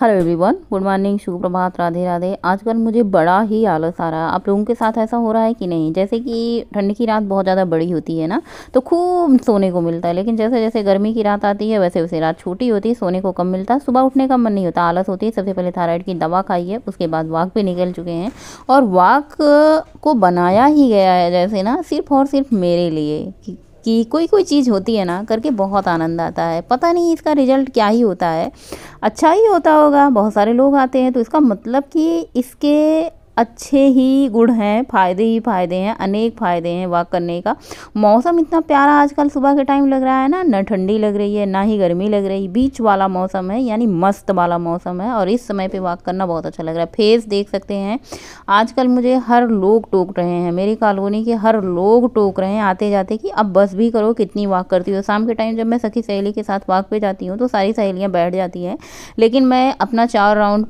Hello everyone, good morning, शुभ प्रभात, राधे राधे। आजकल मुझे बड़ा ही आलस आ रहा है। आप लोगों के साथ ऐसा हो रहा है कि नहीं? जैसे कि ठंड की रात बहुत ज़्यादा बड़ी होती है ना, तो खूब सोने को मिलता है। लेकिन जैसे जैसे गर्मी की रात आती है वैसे वैसे रात छोटी होती है, सोने को कम मिलता है, सुबह उठने का मन नहीं होता, आलस होती है। सबसे पहले थायराइड की दवा खाई है, उसके बाद वॉक पे निकल चुके हैं। और वॉक को बनाया ही गया है जैसे ना सिर्फ और सिर्फ मेरे लिए कि कोई कोई चीज़ होती है ना, करके बहुत आनंद आता है। पता नहीं इसका रिजल्ट क्या ही होता है, अच्छा ही होता होगा। बहुत सारे लोग आते हैं तो इसका मतलब कि इसके अच्छे ही गुण हैं, फ़ायदे ही फ़ायदे हैं, अनेक फ़ायदे हैं वॉक करने का। मौसम इतना प्यारा आजकल सुबह के टाइम लग रहा है ना, न ठंडी लग रही है ना ही गर्मी लग रही, बीच वाला मौसम है, यानी मस्त वाला मौसम है। और इस समय पे वॉक करना बहुत अच्छा लग रहा है। फेस देख सकते हैं, आजकल मुझे हर लोग टोक रहे हैं, मेरी कॉलोनी के हर लोग टोक रहे हैं आते जाते कि अब बस भी करो, कितनी वॉक करती हो। शाम के टाइम जब मैं सखी सहेली के साथ वॉक पे जाती हूँ तो सारी सहेलियाँ बैठ जाती हैं, लेकिन मैं अपना 4 राउंड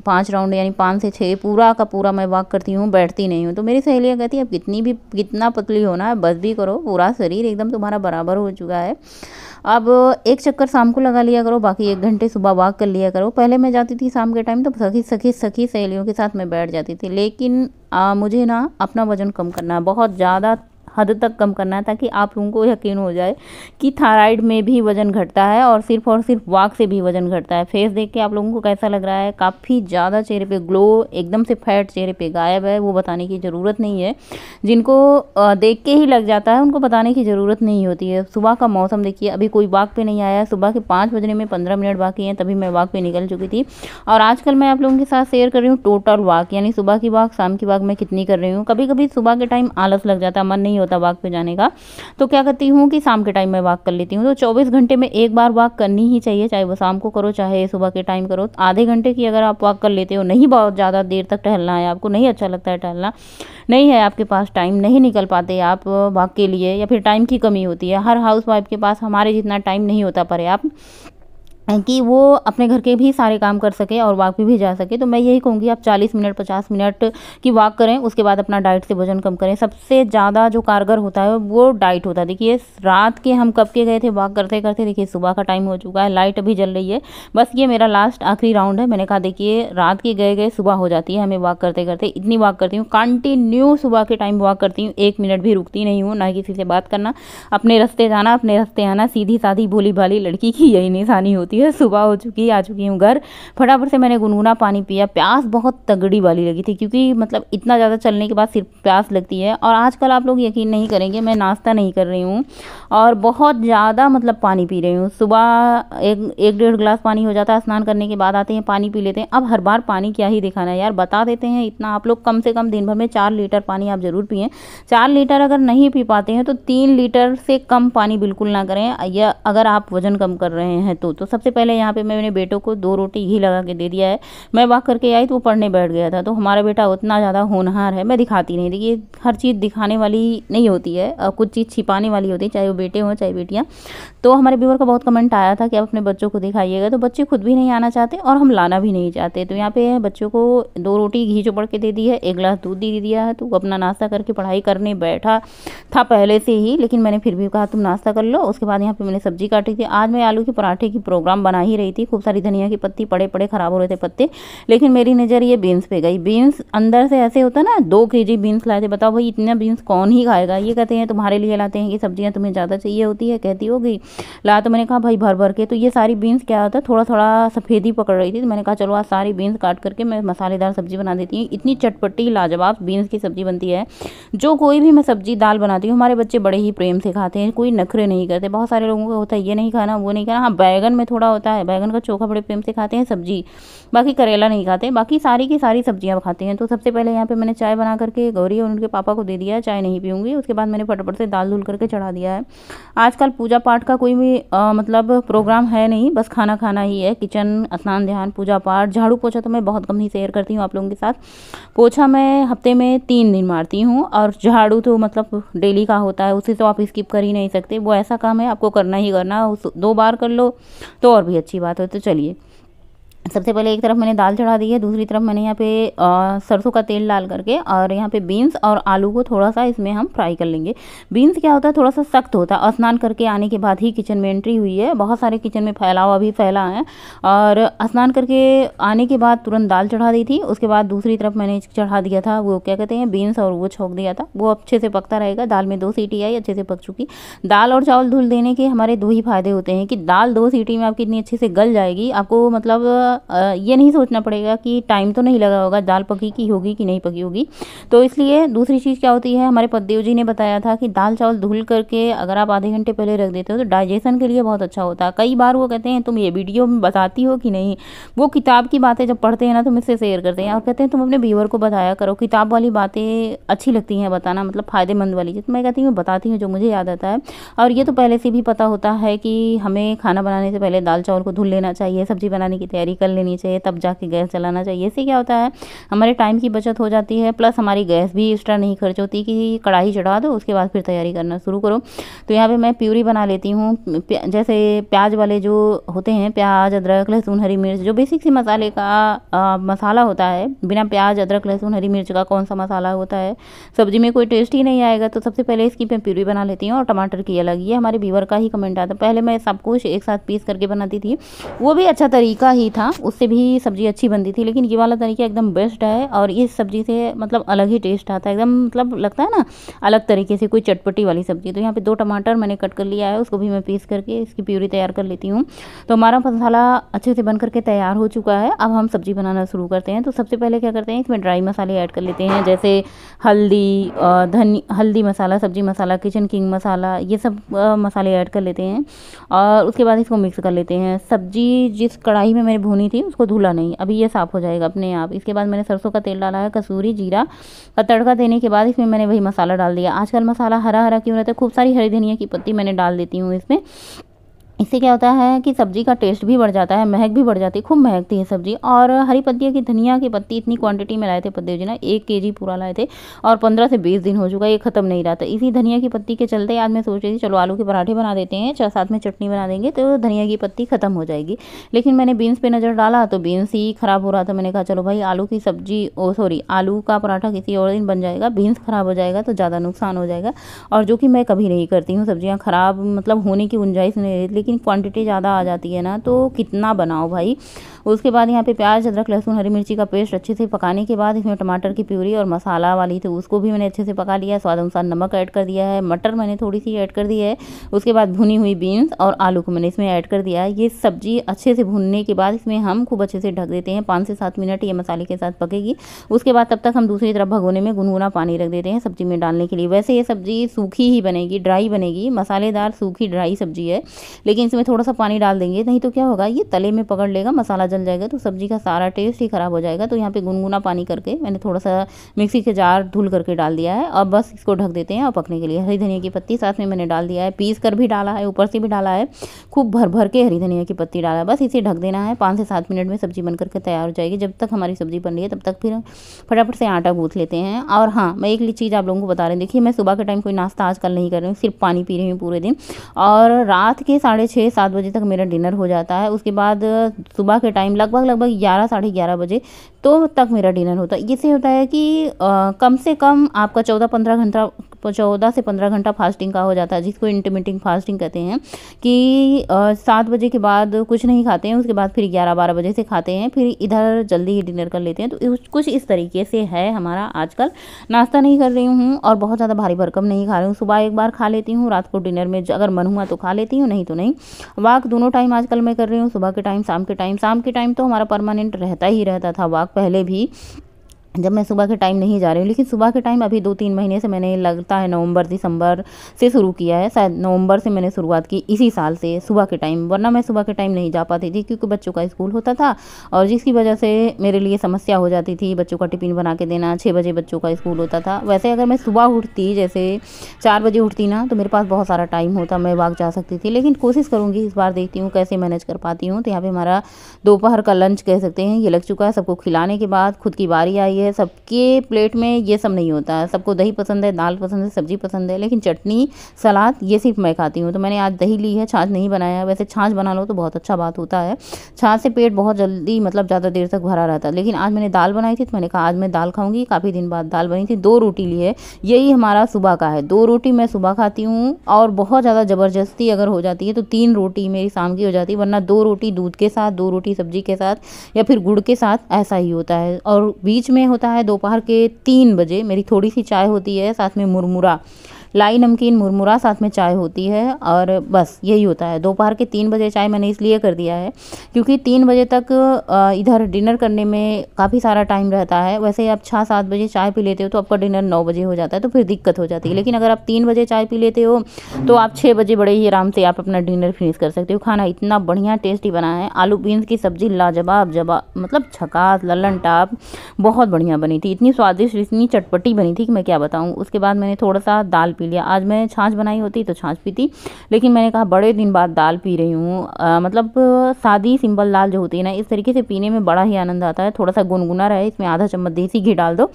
5 राउंड यानी 5 से 6 पूरा का पूरा मैं वॉक करती हूँ, बैठती नहीं हूँ। तो मेरी सहेलियाँ कहती है अब कितना पतली होना है, बस भी करो, पूरा शरीर एकदम तुम्हारा बराबर हो चुका है। अब एक चक्कर शाम को लगा लिया करो, बाकी 1 घंटे सुबह वॉक कर लिया करो। पहले मैं जाती थी शाम के टाइम तो सखी सहेलियों के साथ मैं बैठ जाती थी, लेकिन मुझे ना अपना वज़न कम करना है, बहुत ज़्यादा हद तक कम करना है, ताकि आप लोगों को यकीन हो जाए कि थायराइड में भी वज़न घटता है और सिर्फ वॉक से भी वज़न घटता है। फेस देख के आप लोगों को कैसा लग रहा है? काफ़ी ज़्यादा चेहरे पे ग्लो, एकदम से फैट चेहरे पे गायब है, वो बताने की ज़रूरत नहीं है। जिनको देख के ही लग जाता है उनको बताने की ज़रूरत नहीं होती है। सुबह का मौसम देखिए, अभी कोई वॉक पे नहीं आया, सुबह के 5 बजने में 15 मिनट बाकी हैं, तभी मैं वॉक पे निकल चुकी थी। और आजकल मैं आप लोगों के साथ शेयर कर रही हूँ टोटल वॉक, यानी सुबह की वॉक, शाम की वॉक मैं कितनी कर रही हूँ। कभी कभी सुबह के टाइम आलस लग जाता है, मन नहीं होता वॉक पे जाने का, तो क्या करती हूँ कि शाम के टाइम में वॉक कर लेती हूँ। तो 24 घंटे में एक बार वॉक करनी ही चाहिए, चाहे वो शाम को करो चाहे सुबह के टाइम करो। आधे घंटे की अगर आप वॉक कर लेते हो, नहीं बहुत ज़्यादा देर तक टहलना है आपको, नहीं अच्छा लगता है टहलना, नहीं है आपके पास टाइम, नहीं निकल पाते आप वॉक के लिए, या फिर टाइम की कमी होती है, हर हाउस वाइफ के पास हमारे जितना टाइम नहीं होता पर्याप्त कि वो अपने घर के भी सारे काम कर सके और वॉक पे भी जा सके। तो मैं यही कहूँगी आप 40 मिनट 50 मिनट की वॉक करें, उसके बाद अपना डाइट से वजन कम करें। सबसे ज़्यादा जो कारगर होता है वो डाइट होता है। देखिए रात के हम कब के गए थे वॉक करते करते, देखिए सुबह का टाइम हो चुका है, लाइट अभी जल रही है, बस ये मेरा लास्ट आखिरी राउंड है। मैंने कहा देखिए रात के गए गए सुबह हो जाती है हमें वॉक करते करते। इतनी वॉक करती हूँ कंटिन्यू, सुबह के टाइम वॉक करती हूँ, 1 मिनट भी रुकती नहीं हूँ, ना किसी से बात करना, अपने रास्ते जाना अपने रास्ते आना। सीधी सादी भोली भाली लड़की की यही निशानी होती है। सुबह हो चुकी, आ चुकी हूँ घर, फटाफट से मैंने गुनगुना पानी पिया। प्यास बहुत तगड़ी वाली लगी थी, क्योंकि मतलब इतना ज़्यादा चलने के बाद सिर्फ प्यास लगती है। और आजकल आप लोग यकीन नहीं करेंगे, मैं नाश्ता नहीं कर रही हूँ और बहुत ज़्यादा मतलब पानी पी रही हूँ। सुबह एक 1.5 गिलास पानी हो जाता है, स्नान करने के बाद आते हैं पानी पी लेते हैं। अब हर बार पानी क्या ही दिखाना है यार, बता देते हैं इतना। आप लोग कम से कम दिन भर में 4 लीटर पानी आप ज़रूर पिएं। 4 लीटर अगर नहीं पी पाते हैं तो 3 लीटर से कम पानी बिल्कुल ना करें, या अगर आप वजन कम कर रहे हैं तो सबसे पहले यहाँ पे मैंने बेटों को 2 रोटी घी लगा के दे दिया है। मैं वॉक करके आई तो वो पढ़ने बैठ गया था। तो हमारा बेटा उतना ज़्यादा होनहार है, मैं दिखाती नहीं। देखिए हर चीज़ दिखाने वाली नहीं होती है, कुछ चीज़ छिपाने वाली होती है, चाहे वो बेटे हों चाहे बेटियाँ। तो हमारे व्यूअर का बहुत कमेंट आया था कि आप अपने बच्चों को दिखाइएगा, तो बच्चे खुद भी नहीं आना चाहते और हम लाना भी नहीं चाहते। तो यहाँ पे बच्चों को 2 रोटी घी चोपड़ के दे दी है, 1 गिलास दूध दे दिया है, तो वो अपना नाश्ता करके पढ़ाई करने बैठा था पहले से ही, लेकिन मैंने फिर भी कहा तुम नाश्ता कर लो। उसके बाद यहाँ पे मैंने सब्जी काटी थी। आज मैं आलू के पराठे की प्रोग्राम बना ही रही थी, खूब सारी धनिया की पत्ती पड़े पड़े खराब हो रहे थे पत्ते, लेकिन मेरी नज़र ये बीन्स पे गई। बीन्स अंदर से ऐसे होता ना, 2 केजी बीन्स लाए थे। बताओ भाई इतना बीन्स कौन ही खाएगा? ये कहते हैं तुम्हारे लिए लाते हैं कि सब्जियां तुम्हें ज़्यादा चाहिए होती है, कहती होगी ला। तो मैंने कहा भाई भर भर के। तो ये सारी बीन्स क्या होता है, थोड़ा थोड़ा सफ़ेदी पकड़ रही थी, तो मैंने कहा चलो आज सारी बीन्स काट करके मैं मसालेदार सब्जी बना देती हूँ। इतनी चटपटी लाजवाब बीन्स की सब्जी बनती है। जो कोई भी मैं सब्जी दाल बनाती हूँ हमारे बच्चे बड़े ही प्रेम से खाते हैं, कोई नखरे नहीं करते। बहुत सारे लोगों का होता है ये नहीं खाना वो नहीं खाना, हाँ बैगन में थोड़ा होता है, बैगन का चोखा बड़े प्रेम से खाते हैं सब्जी, बाकी करेला नहीं खाते, बाकी सारी की सारी सब्जियां खाते हैं। तो सबसे पहले यहाँ पे मैंने चाय बना करके गौरी और उनके पापा को दे दिया है, चाय नहीं पीऊँगी। उसके बाद मैंने फटाफट से दाल धुल करके चढ़ा दिया है। आजकल पूजा पाठ का कोई भी मतलब प्रोग्राम है नहीं, बस खाना खाना ही है। किचन, स्नान ध्यान, पूजा पाठ, झाड़ू पोछा तो मैं बहुत कम ही शेयर करती हूँ आप लोगों के साथ। पोछा मैं हफ्ते में 3 दिन मारती हूँ, और झाड़ू तो मतलब डेली का होता है, उसे तो आप स्किप कर ही नहीं सकते। वो ऐसा काम है आपको करना ही करना, उस 2 बार कर लो तो और भी अच्छी बात है। तो चलिए सबसे पहले एक तरफ मैंने दाल चढ़ा दी है, दूसरी तरफ मैंने यहाँ पे सरसों का तेल डाल करके और यहाँ पे बीन्स और आलू को थोड़ा सा इसमें हम फ्राई कर लेंगे। बीन्स क्या होता है, थोड़ा सा सख्त होता है। स्नान करके आने के बाद ही किचन में एंट्री हुई है, बहुत सारे किचन में फैलाव अभी फैला है, और स्नान करके आने के बाद तुरंत दाल चढ़ा दी थी। उसके बाद दूसरी तरफ मैंने चढ़ा दिया था वो क्या कहते हैं बीन्स, और वो छोंक दिया था, वो अच्छे से पकता रहेगा। दाल में 2 सीटी आई, अच्छे से पक चुकी। दाल और चावल धुल देने के हमारे 2 ही फायदे होते हैं कि दाल 2 सीटी में आपकी इतनी अच्छे से गल जाएगी, आपको मतलब ये नहीं सोचना पड़ेगा कि टाइम तो नहीं लगा होगा, दाल पकी की होगी कि नहीं पकी होगी। तो इसलिए दूसरी चीज़ क्या होती है, हमारे पतिदेव जी ने बताया था कि दाल चावल धुल करके अगर आप आधे घंटे पहले रख देते हो तो डाइजेशन के लिए बहुत अच्छा होता है। कई बार वो कहते हैं तुम ये वीडियो में बताती हो कि नहीं, वो किताब की बातें जब पढ़ते हैं ना तो मुझसे शेयर करते हैं और कहते हैं तुम अपने व्यूअर को बताया करो, किताब वाली बातें अच्छी लगती हैं बताना, मतलब फ़ायदेमंद वाली चीज़। मैं कहती हूँ बताती हूँ जो मुझे याद आता है। और ये तो पहले से भी पता होता है कि हमें खाना बनाने से पहले दाल चावल को धुल लेना चाहिए, सब्ज़ी बनाने की तैयारी कर लेनी चाहिए, तब जाके गैस चलाना चाहिए। इससे क्या होता है, हमारे टाइम की बचत हो जाती है, प्लस हमारी गैस भी एक्स्ट्रा नहीं खर्च होती कि कढ़ाई चढ़ा दो उसके बाद फिर तैयारी करना शुरू करो। तो यहाँ पे मैं प्यूरी बना लेती हूँ। जैसे प्याज वाले जो होते हैं, प्याज अदरक लहसुन हरी मिर्च, जो बेसिक सी मसाले का मसाला होता है, बिना प्याज अदरक लहसुन हरी मिर्च का कौन सा मसाला होता है, सब्जी में कोई टेस्ट ही नहीं आएगा। तो सबसे पहले इसकी मैं प्यूरी बना लेती हूँ, और टमाटर की अलग। ये हमारे व्यूअर का ही कमेंट आता है। पहले मैं सब कुछ एक साथ पीस करके बनाती थी, वो भी अच्छा तरीका ही था, उससे भी सब्ज़ी अच्छी बनती थी, लेकिन ये वाला तरीका एकदम बेस्ट है। और इस सब्ज़ी से मतलब अलग ही टेस्ट आता है, एकदम मतलब लगता है ना अलग तरीके से, कोई चटपटी वाली सब्ज़ी। तो यहाँ पे 2 टमाटर मैंने कट कर लिया है, उसको भी मैं पीस करके इसकी प्यूरी तैयार कर लेती हूँ। तो हमारा मसाला अच्छे से बन करके तैयार हो चुका है। अब हम सब्ज़ी बनाना शुरू करते हैं। तो सबसे पहले क्या करते हैं, इसमें ड्राई मसाले ऐड कर लेते हैं, जैसे हल्दी, हल्दी मसाला, सब्ज़ी मसाला, किचन किंग मसाला, ये सब मसाले ऐड कर लेते हैं। और उसके बाद इसको मिक्स कर लेते हैं। सब्जी जिस कढ़ाई में मैंने भूनी थी उसको धुला नहीं, अभी ये साफ़ हो जाएगा अपने आप। इसके बाद मैंने सरसों का तेल डाला है, कसूरी जीरा का तड़का देने के बाद इसमें मैंने वही मसाला डाल दिया। आजकल मसाला हरा हरा क्यों रहता है, खूब सारी हरी धनिया की पत्ती मैंने डाल देती हूँ इसमें। इससे क्या होता है कि सब्ज़ी का टेस्ट भी बढ़ जाता है, महक भी बढ़ जाती है, खूब महकती है सब्ज़ी। और हरी पत्तियों की धनिया की पत्ती इतनी क्वांटिटी में लाए थे पतिदेव जी ने, 1 केजी पूरा लाए थे, और 15 से 20 दिन हो चुका, ये ख़त्म नहीं रहा था। इसी धनिया की पत्ती के चलते आज मैं सोच रही थी चलो आलू के पराठे बना देते हैं, साथ में चटनी बना देंगे तो धनिया की पत्ती ख़त्म हो जाएगी। लेकिन मैंने बीन्स पे नज़र डाला तो बीन्स ही ख़राब हो रहा था। मैंने कहा चलो भाई आलू की सब्जी आलू का पराठा किसी और दिन बन जाएगा, बीन्स ख़राब हो जाएगा तो ज़्यादा नुकसान हो जाएगा। और जो कि मैं कभी नहीं करती हूँ, सब्जियाँ ख़राब मतलब होने की गुंजाइश नहीं रहती, लेकिन क्वांटिटी ज़्यादा आ जाती है ना तो कितना बनाओ भाई। उसके बाद यहाँ पे प्याज अदरक लहसुन हरी मिर्ची का पेस्ट अच्छे से पकाने के बाद इसमें टमाटर की प्यूरी और मसाला वाली थी उसको भी मैंने अच्छे से पका लिया। स्वाद अनुसार नमक ऐड कर दिया है, मटर मैंने थोड़ी सी ऐड कर दी है। उसके बाद भुनी हुई बीन्स और आलू को मैंने इसमें ऐड कर दिया है। ये सब्जी अच्छे से भूनने के बाद इसमें हम खूब अच्छे से ढक देते हैं, 5 से 7 मिनट ये मसाले के साथ पकेगी। उसके बाद तब तक हम दूसरी तरफ भगोने में गुनगुना पानी रख देते हैं सब्जी में डालने के लिए। वैसे ये सब्जी सूखी ही बनेगी, ड्राई बनेगी, मसालेदार सूखी ड्राई सब्जी है, लेकिन इसमें थोड़ा सा पानी डाल देंगे, नहीं तो क्या होगा ये तले में पकड़ लेगा, मसाला जल जाएगा तो सब्जी का सारा टेस्ट ही ख़राब हो जाएगा। तो यहाँ पे गुनगुना पानी करके मैंने थोड़ा सा मिक्सी के जार धुल करके डाल दिया है। अब बस इसको ढक देते हैं और पकने के लिए। हरी धनिया की पत्ती साथ में मैंने डाल दिया है, पीस कर भी डाला है, ऊपर से भी डाला है, खूब भर भर के हरी धनिया की पत्ती डाला है। बस इसे ढक देना है, 5 से 7 मिनट में सब्जी बन करके तैयार हो जाएगी। जब तक हमारी सब्जी बन रही है तब तक फिर फटाफट से आटा गूँथ लेते हैं। और हाँ, मैं एक चीज़ आप लोगों को बता रही हूँ, देखिए मैं सुबह के टाइम कोई नाश्ता आजकल नहीं कर रही हूँ, सिर्फ पानी पी रही हूँ पूरे दिन। और रात के 6:30-7 बजे तक मेरा डिनर हो जाता है। उसके बाद सुबह के टाइम लगभग 11 साढ़े 11 बजे तो तक मेरा डिनर होता है। इससे होता है कि कम से कम आपका 14 से 15 घंटा फास्टिंग का हो जाता है, जिसको इंटरमिटेंट फास्टिंग कहते हैं। कि 7 बजे के बाद कुछ नहीं खाते हैं, उसके बाद फिर 11-12 बजे से खाते हैं, फिर इधर जल्दी ही डिनर कर लेते हैं। तो कुछ इस तरीके से है हमारा आजकल। नाश्ता नहीं कर रही हूँ और बहुत ज़्यादा भारी भरकम नहीं खा रही हूँ। सुबह एक बार खा लेती हूँ, रात को डिनर में अगर मन हुआ तो खा लेती हूँ, नहीं तो नहीं। वॉक दोनों टाइम आजकल मैं कर रही हूँ, सुबह के टाइम शाम के टाइम। शाम के टाइम तो हमारा परमानेंट रहता ही रहता था वॉक पहले भी, जब मैं सुबह के टाइम नहीं जा रही हूँ। लेकिन सुबह के टाइम अभी 2-3 महीने से मैंने लगता है नवंबर दिसंबर से शुरू किया है, शायद नवंबर से मैंने शुरुआत की इसी साल से सुबह के टाइम। वरना मैं सुबह के टाइम नहीं जा पाती थी क्योंकि बच्चों का स्कूल होता था और जिसकी वजह से मेरे लिए समस्या हो जाती थी। बच्चों का टिफ़िन बना के देना, 6 बजे बच्चों का स्कूल होता था। वैसे अगर मैं सुबह उठती, जैसे 4 बजे उठती ना, तो मेरे पास बहुत सारा टाइम होता, मैं वॉक जा सकती थी। लेकिन कोशिश करूँगी इस बार, देखती हूँ कैसे मैनेज कर पाती हूँ। तो यहाँ पर हमारा दोपहर का लंच कह सकते हैं ये लग चुका है। सबको खिलाने के बाद खुद की बारी आई है, सबके प्लेट में ये सब नहीं होता है। सबको दही पसंद है, दाल पसंद है, सब्जी पसंद है, लेकिन चटनी सलाद ये सिर्फ मैं खाती हूँ। तो मैंने आज दही ली है, छाछ नहीं बनाया है। वैसे छाछ बना लो तो बहुत अच्छा बात होता है, छाछ से पेट बहुत जल्दी मतलब ज़्यादा देर तक भरा रहता है। लेकिन आज मैंने दाल बनाई थी तो मैंने कहा आज मैं दाल खाऊंगी, काफ़ी दिन बाद दाल बनी थी। 2 रोटी ली है, यही हमारा सुबह का है। 2 रोटी मैं सुबह खाती हूँ, और बहुत ज़्यादा ज़बरदस्ती अगर हो जाती है तो 3 रोटी मेरी शाम की हो जाती है, वरना 2 रोटी दूध के साथ, 2 रोटी सब्जी के साथ, या फिर गुड़ के साथ, ऐसा ही होता है। और बीच में होता है दोपहर के 3 बजे मेरी थोड़ी सी चाय होती है, साथ में मुरमुरा, लाई नमकीन मुरमुरा, साथ में चाय होती है, और बस यही होता है। दोपहर के 3 बजे चाय मैंने इसलिए कर दिया है क्योंकि 3 बजे तक इधर डिनर करने में काफ़ी सारा टाइम रहता है। वैसे आप 6-7 बजे चाय पी लेते हो तो आपका डिनर 9 बजे हो जाता है, तो फिर दिक्कत हो जाती है। लेकिन अगर आप 3 बजे चाय पी लेते हो तो आप 6 बजे बड़े ही आराम से आप अपना डिनर फिनिश कर सकते हो। खाना इतना बढ़िया टेस्टी बना है, आलू बीन्स की सब्ज़ी लाजवाब मतलब झकास लल्लन टाप, बहुत बढ़िया बनी थी, इतनी स्वादिष्ट, इतनी चटपटी बनी थी कि मैं क्या बताऊँ। उसके बाद मैंने थोड़ा सा दाल पी लिया। आज मैं छाछ बनाई होती तो छाछ पीती, लेकिन मैंने कहा बड़े दिन बाद दाल पी रही हूँ, मतलब सादी सिंपल दाल जो होती है ना, इस तरीके से पीने में बड़ा ही आनंद आता है। थोड़ा सा गुनगुना रहे, इसमें आधा चम्मच देसी घी डाल दो।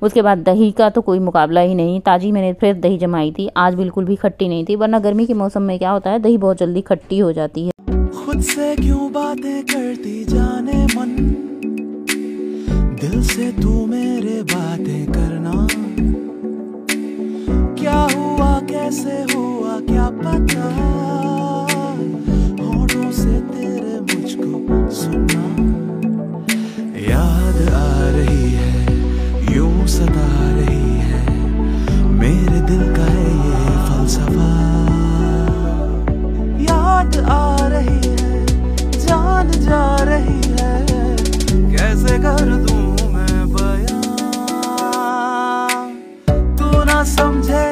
उसके बाद दही का तो कोई मुकाबला ही नहीं, ताज़ी मैंने फ्रेश दही जमाई थी, आज बिल्कुल भी खट्टी नहीं थी, वरना गर्मी के मौसम में क्या होता है दही बहुत जल्दी खट्टी हो जाती है। खुद से क्यों बातें करती जाने मन, दिल से तू मेरे बातें करना, क्या हुआ कैसे हुआ क्या पता, होठों से तेरे मुझको सुनना, याद आ रही है यूं सता रही है, मेरे दिल का है ये फलसफा, याद आ रही है जान जा रही है, कैसे कर दूं मैं बयां, तू ना समझे।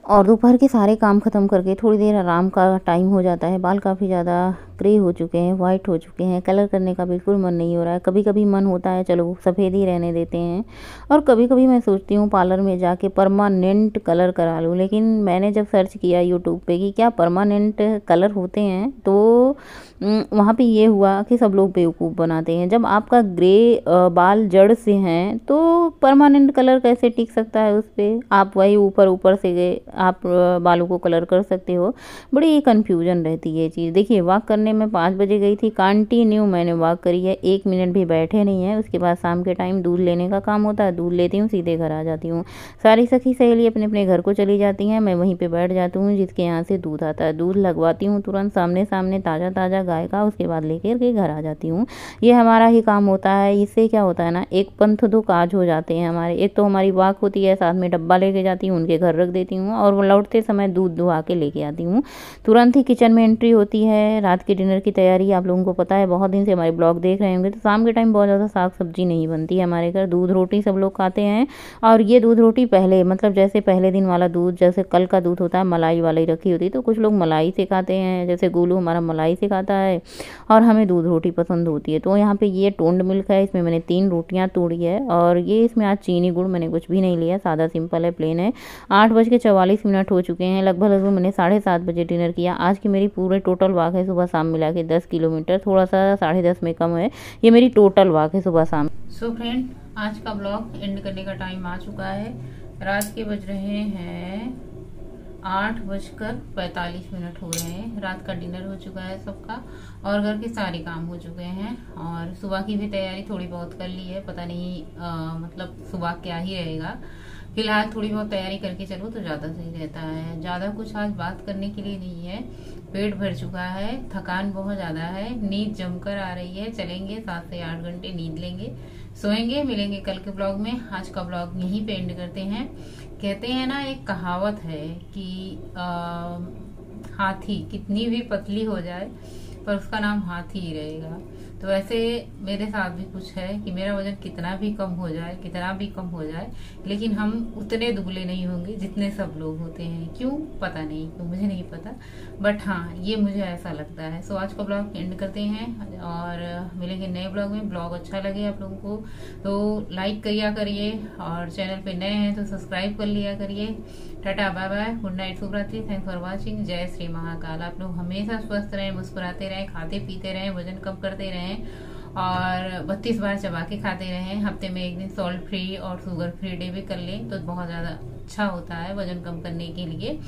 और दोपहर के सारे काम ख़त्म करके थोड़ी देर आराम का टाइम हो जाता है। बाल काफ़ी ज़्यादा ग्रे हो चुके हैं, वाइट हो चुके हैं, कलर करने का बिल्कुल मन नहीं हो रहा है। कभी कभी मन होता है चलो सफ़ेद ही रहने देते हैं, और कभी कभी मैं सोचती हूँ पार्लर में जाके परमानेंट कलर करा लूँ। लेकिन मैंने जब सर्च किया यूट्यूब पे कि क्या परमानेंट कलर होते हैं, तो वहाँ पे ये हुआ कि सब लोग बेवकूफ़ बनाते हैं। जब आपका ग्रे बाल जड़ से हैं तो परमानेंट कलर कैसे टिक सकता है उस पर। आप वही ऊपर ऊपर से गए आप बालों को कलर कर सकते हो, बड़ी कन्फ्यूजन रहती है ये चीज़। देखिए वॉक करने में 5 बजे गई थी, कंटिन्यू मैंने वॉक करी है, 1 मिनट भी बैठे नहीं है। उसके बाद शाम के टाइम दूध लेने का काम होता है, दूध लेती हूँ सीधे घर आ जाती हूँ। सारी सखी सहेली अपने अपने घर को चली जाती हैं, मैं वहीं पे बैठ जाती हूँ जिसके यहाँ से दूध आता है, दूध लगवाती हूँ तुरंत सामने सामने ताज़ा ताज़ा गाय का, उसके बाद लेकर के घर आ जाती हूँ। ये हमारा ही काम होता है। इससे क्या होता है ना, एक पंथ दो काज हो जाते हैं हमारे। एक तो हमारी वॉक होती है, साथ में डब्बा लेके जाती हूँ, उनके घर रख देती हूँ, और वो लौटते समय दूध दुहा के लेके आती हूँ। तुरंत ही किचन में एंट्री होती है। रात के डिनर की तैयारी आप लोगों को पता है, बहुत दिन से हमारे ब्लॉग देख रहे होंगे तो शाम के टाइम बहुत ज़्यादा साग सब्जी नहीं बनती है हमारे घर, दूध रोटी सब लोग खाते हैं। और ये दूध रोटी पहले मतलब जैसे पहले दिन वाला दूध, जैसे कल का दूध होता है मलाई वाला ही रखी होती है, तो कुछ लोग मलाई से खाते हैं, जैसे गोलू हमारा मलाई से खाता है, और हमें दूध रोटी पसंद होती है। तो यहाँ पे ये टोंड मिल्क है, इसमें मैंने 3 रोटियाँ तोड़ी है, और ये इसमें आज चीनी गुड़ मैंने कुछ भी नहीं लिया, सादा सिंपल है, प्लेन है। 8:44 हो चुके हैं, लगभग मैंने 7:30 बजे डिनर किया। आज की मेरी पूरे टोटल वॉक है सुबह शाम मिला के 10 किलोमीटर, थोड़ा सा 10:30 में कम है, ये मेरी टोटल वॉक है सुबह शाम। सो फ्रेंड, आज का ब्लॉग एंड करने का टाइम आ चुका है। रात के बज रहे हैं 8:45 हो रहे हैं। रात का डिनर हो चुका है सबका, और घर के सारे काम हो चुके हैं, और सुबह की भी तैयारी थोड़ी बहुत कर ली है। पता नहीं मतलब सुबह क्या ही रहेगा, फिलहाल थोड़ी बहुत तैयारी करके चलो तो ज़्यादा सही रहता है। ज़्यादा कुछ आज बात करने के लिए नहीं है, पेट भर चुका है, थकान बहुत ज़्यादा है, नींद जमकर आ रही है। चलेंगे 7 से 8 घंटे नींद लेंगे, सोएंगे। मिलेंगे कल के ब्लॉग में। आज का ब्लॉग यहीं पे एंड करते हैं। कहते हैं ना, एक कहावत है कि हाथी कितनी भी पतली हो जाए पर उसका नाम हाथी ही रहेगा। तो ऐसे मेरे साथ भी कुछ है कि मेरा वजन कितना भी कम हो जाए, कितना भी कम हो जाए, लेकिन हम उतने दुबले नहीं होंगे जितने सब लोग होते हैं। क्यों पता नहीं, क्यों मुझे नहीं पता, बट हाँ ये मुझे ऐसा लगता है। सो आज का ब्लॉग एंड करते हैं और मिलेंगे नए ब्लॉग में। ब्लॉग अच्छा लगे आप लोगों को तो लाइक करिए करिए, और चैनल पे नए हैं तो सब्सक्राइब कर लिया करिए। Tata bye bye, good night, शुभ रात्रि, थैंक्स फॉर वॉचिंग। जय श्री महाकाल। आप लोग हमेशा स्वस्थ रहें, मुस्कुराते रहें, खाते पीते रहें, वजन कम करते रहें, और 32 बार चबा के खाते रहें। हफ्ते में एक दिन सॉल्ट फ्री और शुगर फ्री डे भी कर लें तो बहुत ज्यादा अच्छा होता है वजन कम करने के लिए,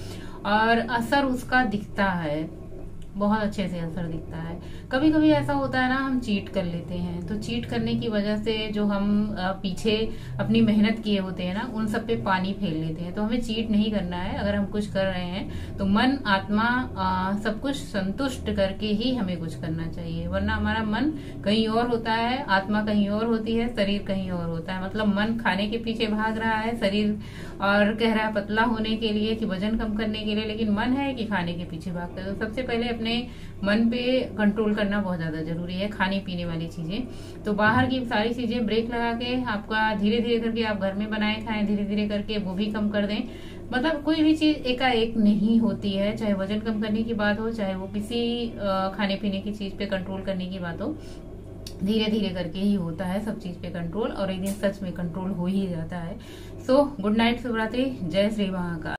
और असर उसका दिखता है, बहुत अच्छे से असर दिखता है। कभी कभी ऐसा होता है ना, हम चीट कर लेते हैं, तो चीट करने की वजह से जो हम पीछे अपनी मेहनत किए होते हैं ना, उन सब पे पानी फेर लेते हैं। तो हमें चीट नहीं करना है। अगर हम कुछ कर रहे हैं तो मन आत्मा सब कुछ संतुष्ट करके ही हमें कुछ करना चाहिए, वरना हमारा मन कहीं और होता है, आत्मा कहीं और होती है, शरीर कहीं और होता है। मतलब मन खाने के पीछे भाग रहा है, शरीर और कह रहा है पतला होने के लिए कि वजन कम करने के लिए, लेकिन मन है कि खाने के पीछे भागता है। तो सबसे पहले अपने मन पे कंट्रोल करना बहुत ज्यादा जरूरी है, खाने पीने वाली चीजें। तो बाहर की सारी चीजें ब्रेक लगा के आपका धीरे धीरे करके आप घर में बनाए खाएं, धीरे धीरे करके वो भी कम कर दें। मतलब कोई भी चीज एकाएक नहीं होती है, चाहे वजन कम करने की बात हो, चाहे वो किसी खाने पीने की चीज पे कंट्रोल करने की बात हो, धीरे धीरे करके ही होता है सब चीज पे कंट्रोल, और एक दिन सच में कंट्रोल हो ही जाता है। सो गुड नाइट, शुभ रात्रि, जय श्री महाकाल।